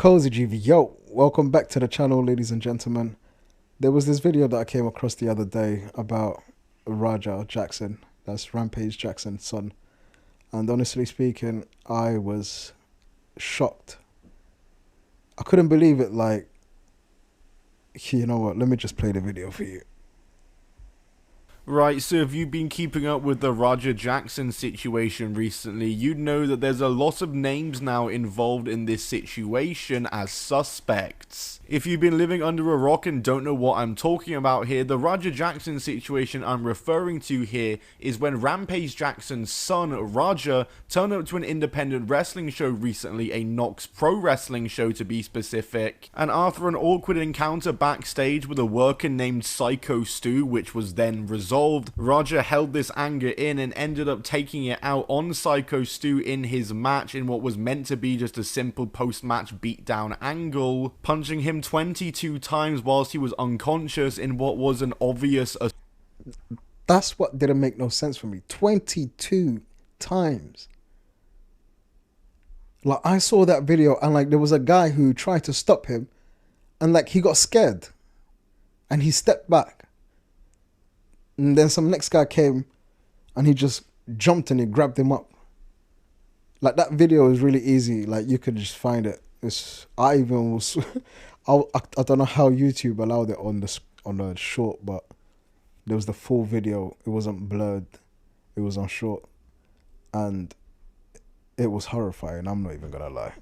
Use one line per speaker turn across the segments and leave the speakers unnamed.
Cozy GV, yo, welcome back to the channel, ladies and gentlemen. There was this video that I came across the other day about Raja Jackson, that's Rampage Jackson's son. And honestly speaking, I was shocked. I couldn't believe it. Like, you know what, let me just play the video for you.
Right, so if you've been keeping up with the Raja Jackson situation recently, you'd know that there's a lot of names now involved in this situation as suspects. If you've been living under a rock and don't know what I'm talking about here, the Raja Jackson situation I'm referring to here is when Rampage Jackson's son, Raja, turned up to an independent wrestling show recently, a KnokX Pro Wrestling show to be specific, and after an awkward encounter backstage with a worker named Syko Stu, which was then resolved, Raja held this anger in and ended up taking it out on Syko Stu in his match in what was meant to be just a simple post-match beatdown angle, punching him 22 times whilst he was unconscious in what was an obvious
That's what didn't make no sense for me. 22 times. Like, I saw that video and like there was a guy who tried to stop him and like he got scared and he stepped back. And then some next guy came and he just jumped and he grabbed him up. Like, that video is really easy. Like, you could just find it. I even was I don't know how YouTube allowed it on the short, but there was the full video. It wasn't blurred. It was on short. And it was horrifying. I'm not even gonna lie.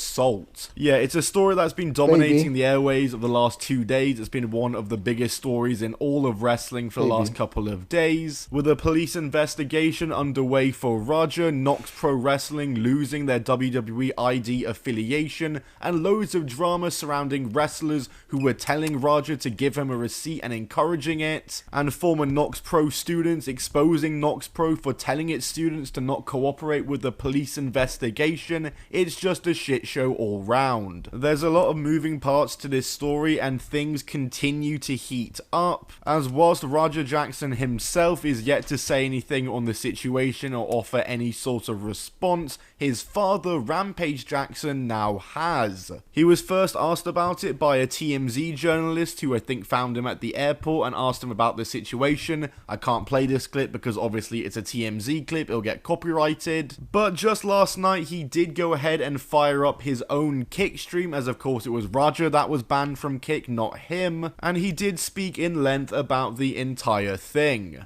assault. Yeah, it's a story that's been dominating the airways of the last 2 days. It's been one of the biggest stories in all of wrestling for the last couple of days. With a police investigation underway for Raja, KnokX Pro Wrestling losing their WWE ID affiliation, and loads of drama surrounding wrestlers who were telling Raja to give him a receipt and encouraging it, and former KnokX Pro students exposing KnokX Pro for telling its students to not cooperate with the police investigation. It's just a shit show all round. There's a lot of moving parts to this story and things continue to heat up, as whilst Raja Jackson himself is yet to say anything on the situation or offer any sort of response, his father Rampage Jackson now has. He was first asked about it by a TMZ journalist who I think found him at the airport and asked him about the situation. I can't play this clip because obviously it's a TMZ clip, it'll get copyrighted, but just last night he did go ahead and fire up his own Kick stream, as of course it was Raja that was banned from Kick, not him, and he did speak in length about the entire thing.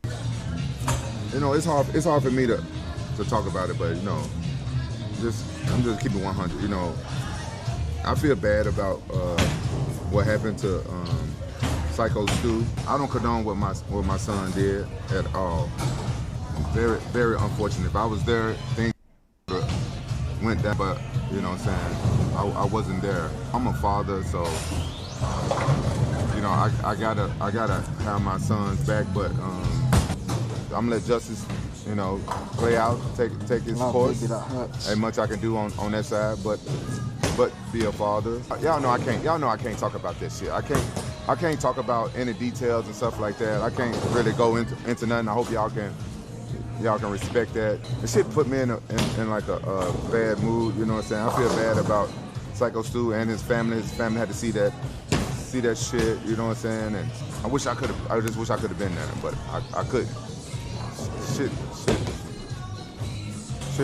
You know, it's hard for me to talk about it, but you know, I'm just keeping 100. You know, I feel bad about what happened to Syko Stu. I don't condone what my son did at all. Very, very unfortunate. If I was there, things went down, but you know what I'm saying, I wasn't there. I'm a father, so you know, I gotta have my son's back, but I'm gonna let justice, you know, play out, take its course. Ain't much I can do on that side, but be a father. Y'all know I can't talk about that shit. I can't talk about any details and stuff like that. I can't really go into nothing. I hope y'all can respect that. The shit put me in like a bad mood, you know what I'm saying? I feel bad about Syko Stu and his family. His family had to see that shit, you know what I'm saying? And I just wish I could have been there, but I couldn't. Shit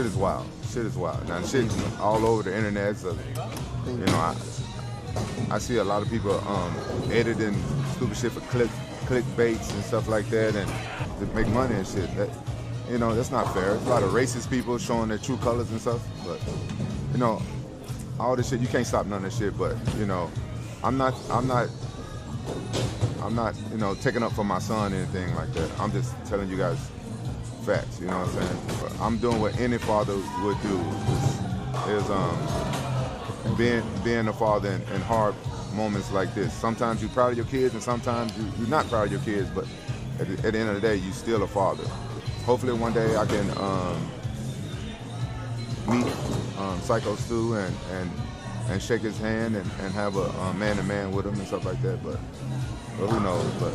is wild. Shit is wild. Now shit all over the internet, so you know, I see a lot of people editing stupid shit for clickbaits and stuff like that, and to make money and shit. You know, that's not fair. There's a lot of racist people showing their true colors and stuff, but you know, all this shit, you can't stop none of this shit. But you know, I'm not, you know, taking up for my son or anything like that. I'm just telling you guys facts. You know what I'm saying? But I'm doing what any father would do. Is being a father in hard moments like this. Sometimes you're proud of your kids, and sometimes you're not proud of your kids. But at the end of the day, you're still a father. Hopefully one day I can meet Syko Stu and shake his hand and have a man-to-man with him and stuff like that. But who knows? But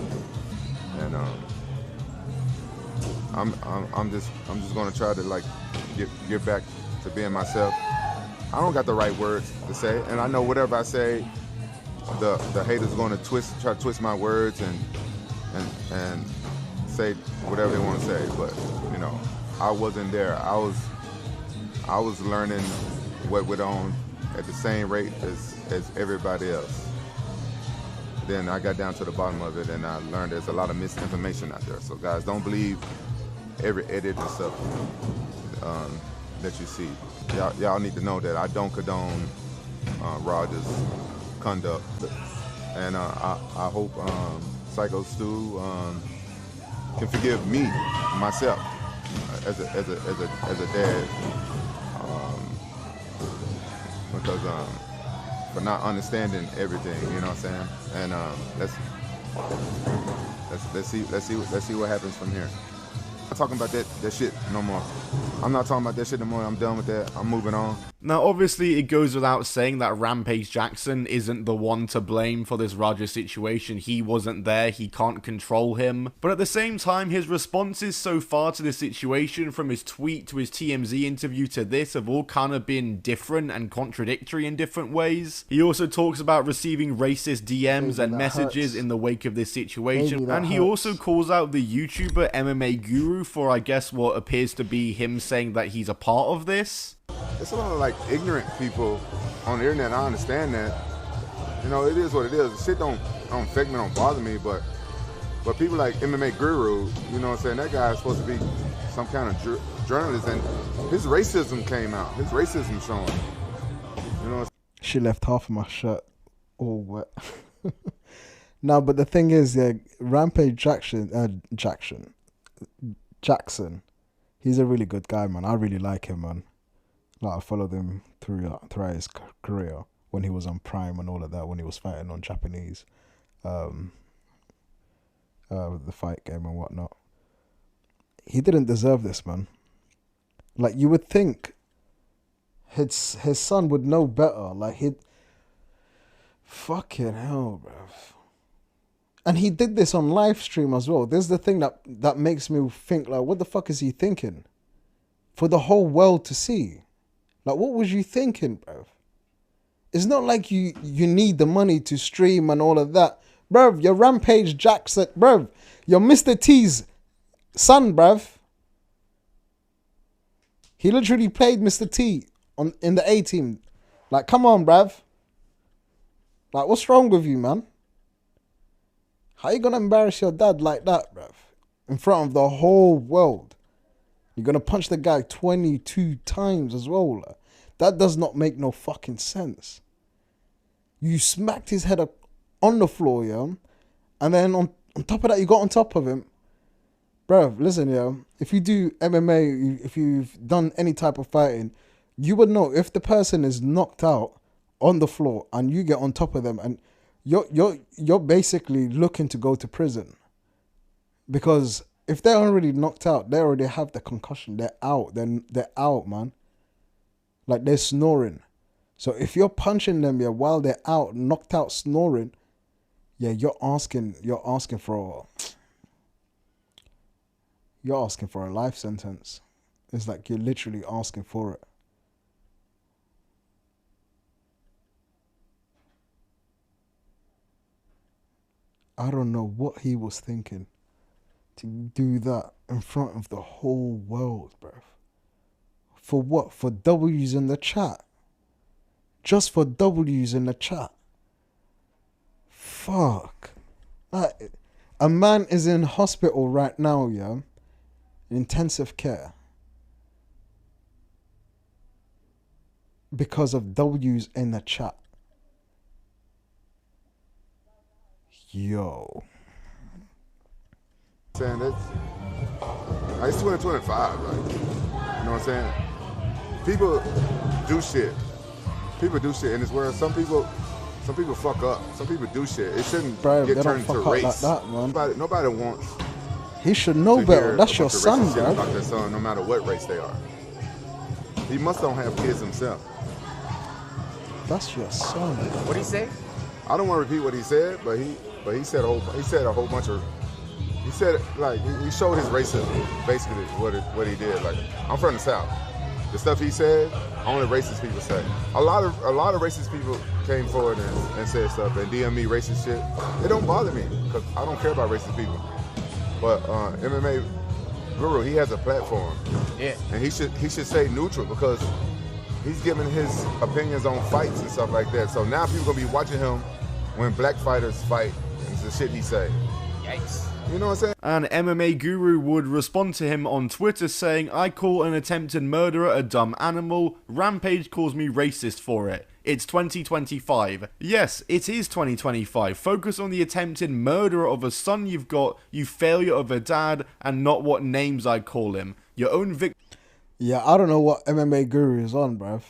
I'm just gonna try to like get back to being myself. I don't got the right words to say, and I know whatever I say, the haters are going to try to twist my words and say whatever they want to say. But you know, I wasn't there. I was learning what went on at the same rate as everybody else. Then I got down to the bottom of it, and I learned there's a lot of misinformation out there. So guys, don't believe every edit and stuff that you see. Y'all need to know that I don't condone Roger's conduct, and I hope Syko Stu can forgive me, myself, as a dad, because for not understanding everything, you know what I'm saying? And let's see what happens from here. I'm not talking about that shit no more. I'm not talking about that shit no more. I'm done with that. I'm moving on.
Now, obviously, it goes without saying that Rampage Jackson isn't the one to blame for this Roger situation. He wasn't there. He can't control him. But at the same time, his responses so far to this situation, from his tweet to his TMZ interview to this, have all kind of been different and contradictory in different ways. He also talks about receiving racist DMs and messages in the wake of this situation. And he also calls out the YouTuber MMA Guru for, I guess, what appears to be him saying that he's a part of this.
It's a lot of like ignorant people on the internet. I understand that. You know, it is what it is. Shit don't affect me, don't bother me, but people like MMA Guru, you know what I'm saying, that guy is supposed to be some kind of journalist, and his racism came out. His racism showing. You know.
She left half of my shirt all wet. No, but the thing is, yeah, Rampage Jackson, he's a really good guy, man. I really like him, man. Like, I followed him throughout his career when he was on Prime and all of that, when he was fighting on Japanese, the fight game and whatnot. He didn't deserve this, man. Like, you would think his son would know better. Like, fucking hell, bruv. And he did this on live stream as well. There's the thing that makes me think, like, what the fuck is he thinking? For the whole world to see. Like, what was you thinking, bruv? It's not like you need the money to stream and all of that. Bruv, you're Rampage Jackson, bruv. You're Mr. T's son, bruv. He literally played Mr. T in the A-team. Like, come on, bruv. Like, what's wrong with you, man? How you gonna embarrass your dad like that, bruv? In front of the whole world. You're gonna punch the guy 22 times as well. Like. That does not make no fucking sense. You smacked his head up on the floor, yeah? And then on top of that, you got on top of him. Bruv, listen, yeah. If you do MMA, if you've done any type of fighting, you would know if the person is knocked out on the floor and you get on top of them, and you're basically looking to go to prison. Because if they're already knocked out, they already have the concussion. They're out. They're out, man. Like, they're snoring. So if you're punching them, yeah, while they're out, knocked out, snoring, yeah, you're asking for a life sentence. It's like you're literally asking for it. I don't know what he was thinking to do that in front of the whole world, bruv. For what? For W's in the chat. Just for W's in the chat. Fuck. A man is in hospital right now, yeah? Intensive care. Because of W's in the chat. Yo.
Saying it's 2025, like, you know what I'm saying? People do shit. People do shit in this world. Some people fuck up. Some people do shit. It shouldn't get turned into race.
Like that, man.
Nobody wants.
He should know better. That's your son, bro.
About their son, no matter what race they are. He must don't have kids himself.
That's your son.
What did he say?
I don't want to repeat what he said, but he said a whole bunch of. He said, like, he showed his racism, basically what he did. Like, I'm from the South. the stuff he said, only racist people say. A lot of racist people came forward and said stuff and DM me racist shit. It don't bother me because I don't care about racist people. But MMA Guru, he has a platform.
Yeah.
And he should stay neutral because he's giving his opinions on fights and stuff like that. So now people gonna be watching him when black fighters fight and the shit he say.
Yikes.
You know what I'm saying?
An MMA guru would respond to him on Twitter saying, "I call an attempted murderer a dumb animal. Rampage calls me racist for it. It's 2025. Yes, it is 2025. Focus on the attempted murderer of a son you've got, you failure of a dad, and not what names I call him. Your own victim."
Yeah, I don't know what MMA guru is on, bruv.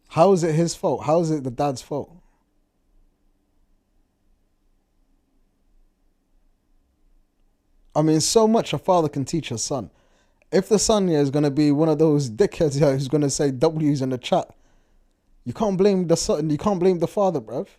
How is it his fault? How is it the dad's fault? I mean, so much a father can teach a son. If the son here is going to be one of those dickheads here who's going to say W's in the chat, you can't blame the son, you can't blame the father, bruv.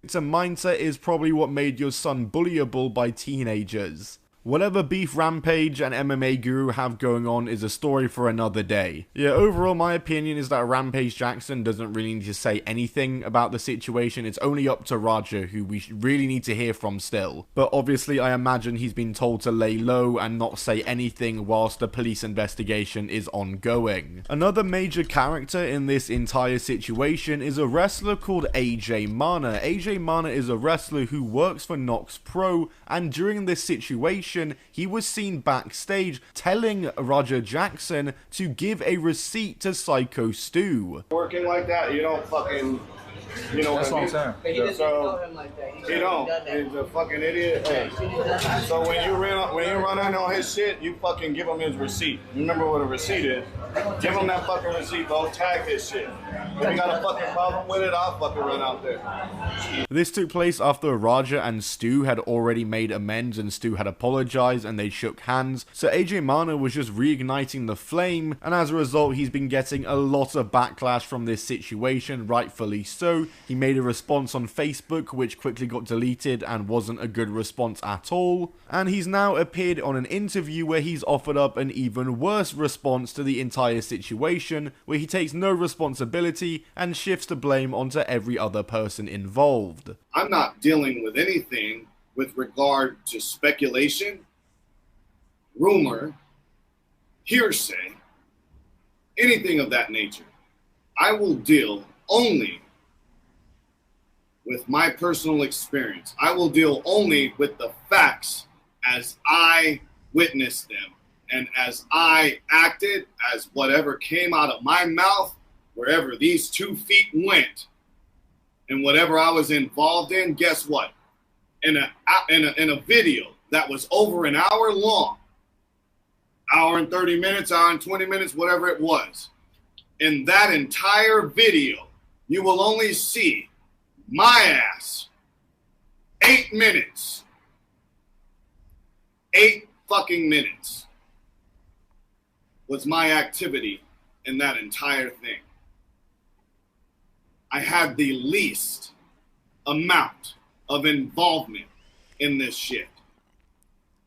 A mindset is probably what made your son bullyable by teenagers. Whatever beef Rampage and MMA Guru have going on is a story for another day. Yeah, overall my opinion is that Rampage Jackson doesn't really need to say anything about the situation. It's only up to Raja, who we really need to hear from still. But obviously I imagine he's been told to lay low and not say anything whilst the police investigation is ongoing. Another major character in this entire situation is a wrestler called AJ Mana. AJ Mana is a wrestler who works for KnokX Pro, and during this situation he was seen backstage telling Roger Jackson to give a receipt to Syko Stu.
Working like that, you don't fucking, you know.
That's what I'm saying.
But he doesn't know him like that.
He don't. He's a fucking idiot. Hey. So when you run in on his shit, you fucking give him his receipt. Remember what a receipt is. Give him that fucking receipt, bro. Tag his shit. If you got a fucking problem with it, I'll fucking run out there.
This took place after Raja and Stu had already made amends and Stu had apologized and they shook hands. So AJ Mana was just reigniting the flame, and as a result he's been getting a lot of backlash from this situation, rightfully so. He made a response on Facebook which quickly got deleted and wasn't a good response at all. And he's now appeared on an interview where he's offered up an even worse response to the entire situation, where he takes no responsibility and shifts the blame onto every other person involved.
I'm not dealing with anything with regard to speculation, rumor, hearsay, anything of that nature. I will deal only with my personal experience. I will deal only with the facts as I witnessed them and as I acted, as whatever came out of my mouth, wherever these 2 feet went, and whatever I was involved in. Guess what? In a video that was over an hour long, hour and 30 minutes, hour and 20 minutes, whatever it was. In that entire video, you will only see my ass 8 minutes. 8 fucking minutes was my activity in that entire thing. I had the least amount of involvement in this shit.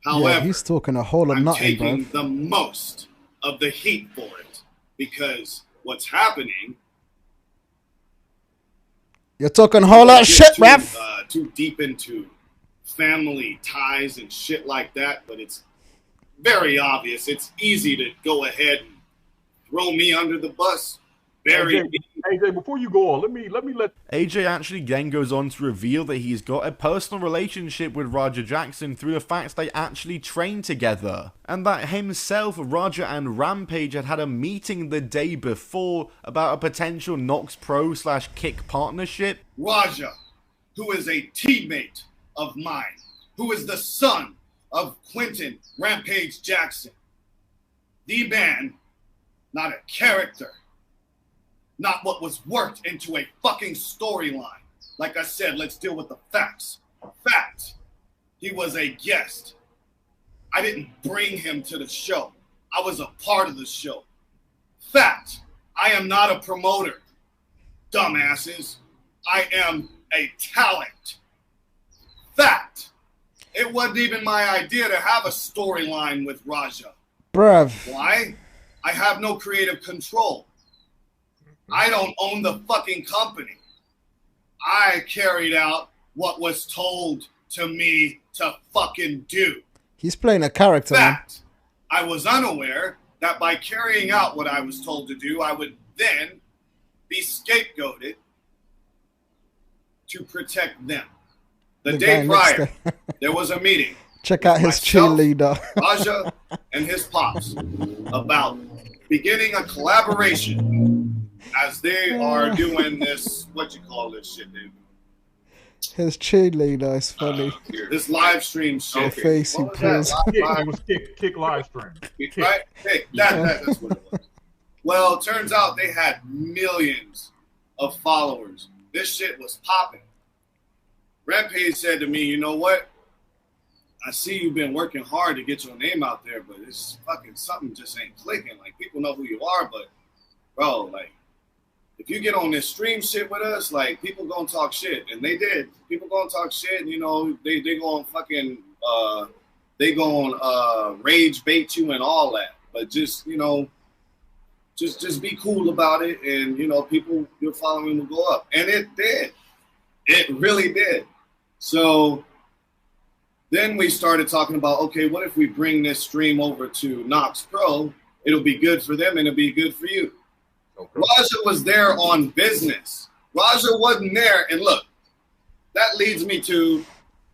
However,
yeah, he's talking a whole lot of nothing, bro.
I'm taking the most of the heat for it because what's happening.
You're talking a whole lot of shit, ref.
Too deep into family ties and shit like that, but it's very obvious. It's easy to go ahead and throw me under the bus.
AJ, before you go on, let me let
AJ actually then goes on to reveal that he's got a personal relationship with Roger Jackson through the fact they actually trained together, and that himself, Roger, and Rampage had a meeting the day before about a potential KnokX Pro / Kick partnership.
Roger, who is a teammate of mine, who is the son of Quinton Rampage Jackson, the man, not a character. Not what was worked into a fucking storyline. Like I said, let's deal with the facts. Fact, he was a guest. I didn't bring him to the show. I was a part of the show. Fact, I am not a promoter. Dumbasses. I am a talent. Fact, It wasn't even my idea to have a storyline with Raja.
Bruv.
Why? I have no creative control. I don't own the fucking company. I carried out what was told to me to fucking do.
He's playing a character, man.
Fact, I was unaware that by carrying out what I was told to do, I would then be scapegoated to protect them. The day prior, there was a meeting.
Check out his cheerleader.
Raja and his pops about beginning a collaboration as they are doing this, what you call this shit, dude?
His cheerleader is funny.
This live stream shit.
The face he pulls.
It was kick live stream.
Right? Hey, that's what it was. Well, it turns out they had millions of followers. This shit was popping. Rampage said to me, you know what? I see you've been working hard to get your name out there, but it's fucking something just ain't clicking. Like, people know who you are, but, bro, like, if you get on this stream shit with us, like, people gonna talk shit. And they did. People gonna talk shit, and, you know, they gonna fucking, they gonna rage bait you and all that. But just, you know, just be cool about it, and, you know, people, your following will go up. And it did. It really did. So then we started talking about, okay, what if we bring this stream over to KnokX Pro? It'll be good for them, and it'll be good for you. Okay. Raja was there on business. Raja wasn't there. And look, that leads me to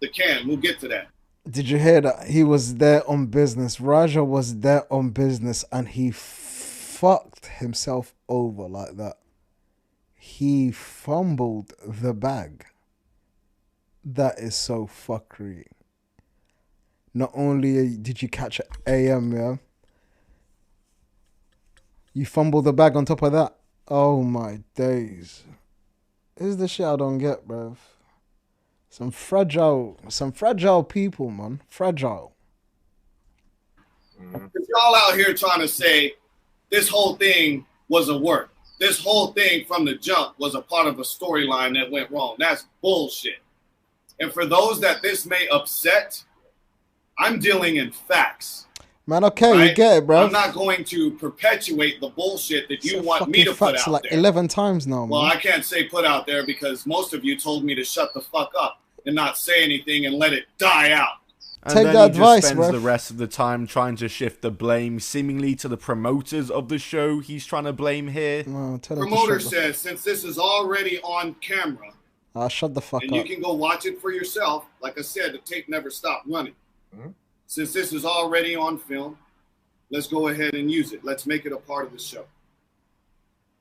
the can. We'll get to that.
Did you hear that? He was there on business. Raja was there on business, and he fucked himself over like that. He fumbled the bag. That is so fuckery. Not only did you catch an AM, yeah, you fumbled the bag on top of that. Oh my days. This is the shit I don't get, bruv. Some fragile people, man. Fragile.
If y'all out here trying to say this whole thing was a work, this whole thing from the jump was a part of a storyline that went wrong, that's bullshit. And for those that this may upset, I'm dealing in facts.
Man, okay, right? You get it, bro.
I'm not going to perpetuate the bullshit that you want me to put out
like
there.
11 times now, man.
Well, I can't say put out there because most of you told me to shut the fuck up and not say anything and let it die out.
And take then that he advice, just spends the rest of the time trying to shift the blame seemingly to the promoters of the show he's trying to blame here.
No,
promoter says, since this is already on camera,
shut the fuck
up. And you can go watch it for yourself. Like I said, the tape never stopped running. Mm-hmm. Since this is already on film, let's go ahead and use it. Let's make it a part of the show.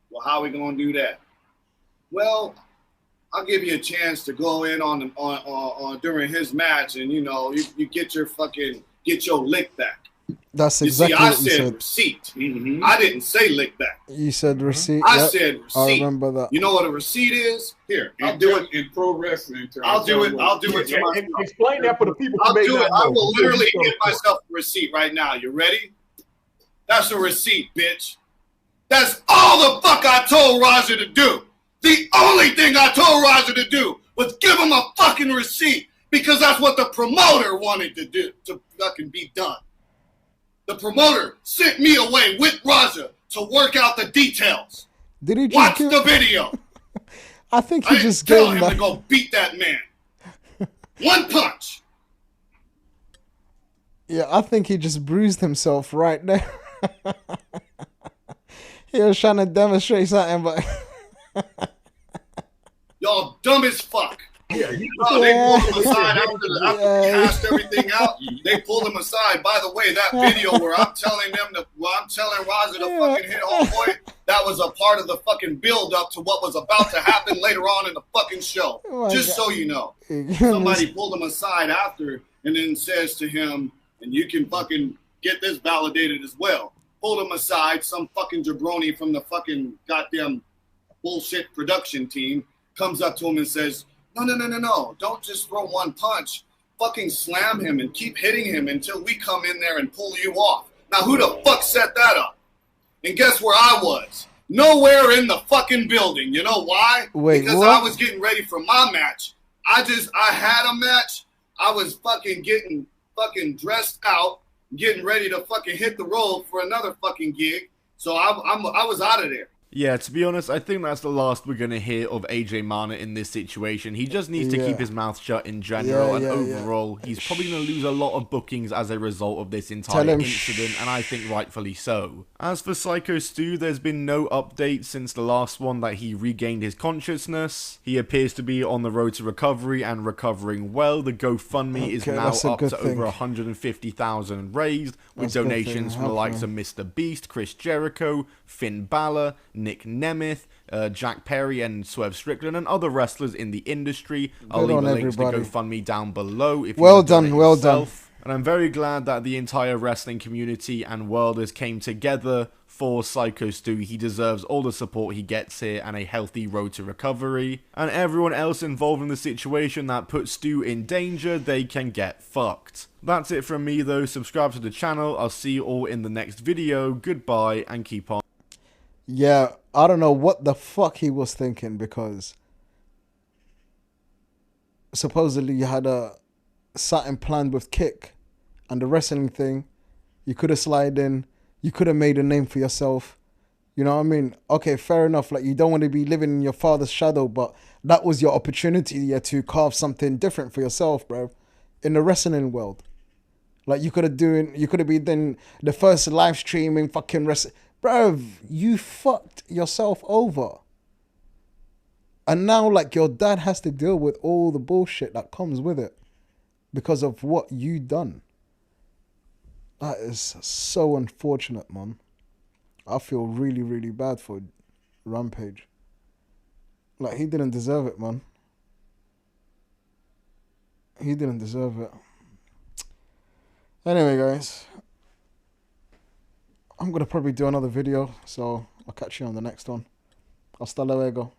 Well, how are we going to do that? Well, I'll give you a chance to go in on during his match, and you know you get your lick back.
That's exactly what you said.
I said receipt. Mm-hmm. I didn't say lick back.
You said receipt.
I said receipt.
I remember that.
You know what a receipt is? Here, I'll do it
in pro wrestling.
I'll do it to myself.
Explain that for the people who may not know.
I will literally give myself a receipt right now. You ready? That's a receipt, bitch. That's all the fuck I told Raja to do. The only thing I told Raja to do was give him a fucking receipt because that's what the promoter wanted to do, to fucking be done. The promoter sent me away with Raja to work out the details.
Did he
watch the video?
I think he just
tell him to go beat that man. One punch.
Yeah, I think he just bruised himself right there. He was trying to demonstrate something, but
y'all dumb as fuck.
Yeah,
they pulled him aside after we cast everything out. They pulled him aside. By the way, that video where I'm telling Raja to fucking hit homeboy, that was a part of the fucking build up to what was about to happen later on in the fucking show. Just so you know. Somebody pulled him aside after and then says to him, and you can fucking get this validated as well. Pulled him aside, some fucking jabroni from the fucking goddamn bullshit production team comes up to him and says, No. Don't just throw one punch. Fucking slam him and keep hitting him until we come in there and pull you off. Now, who the fuck set that up? And guess where I was? Nowhere in the fucking building. You know why?
Wait,
because
what?
I was getting ready for my match. I had a match, I was fucking getting fucking dressed out, getting ready to fucking hit the road for another fucking gig. So I was out of there.
Yeah, to be honest, I think that's the last we're going to hear of AJ Mana in this situation. He just needs to keep his mouth shut in general, and overall, he's probably going to lose a lot of bookings as a result of this entire incident, and I think rightfully so. As for Syko Stu, there's been no update since the last one that he regained his consciousness. He appears to be on the road to recovery and recovering well. The GoFundMe is now up to over 150,000 raised, with donations from the likes of Mr. Beast, Chris Jericho, Finn Balor, Nick Nemeth, Jack Perry, and Swerve Strickland, and other wrestlers in the industry. I'll leave a link to the GoFundMe down below if you want to donate yourself. And I'm very glad that the entire wrestling community and worlders came together for Syko Stu. He deserves all the support he gets here and a healthy road to recovery. And everyone else involved in the situation that puts Stu in danger, they can get fucked. That's it from me though. Subscribe to the channel. I'll see you all in the next video. Goodbye and keep on.
Yeah, I don't know what the fuck he was thinking, because supposedly you had a something planned with Kick and the wrestling thing. You could have slid in. You could have made a name for yourself. You know what I mean? Okay, fair enough. Like, you don't want to be living in your father's shadow, but that was your opportunity to carve something different for yourself, bro, in the wrestling world. Like, you could have been then the first live streaming fucking wrestling. Bro, you fucked yourself over. And now, like, your dad has to deal with all the bullshit that comes with it because of what you done. That is so unfortunate, man. I feel really, really bad for Rampage. Like, he didn't deserve it, man. He didn't deserve it. Anyway, guys, I'm going to probably do another video, so I'll catch you on the next one. Hasta luego.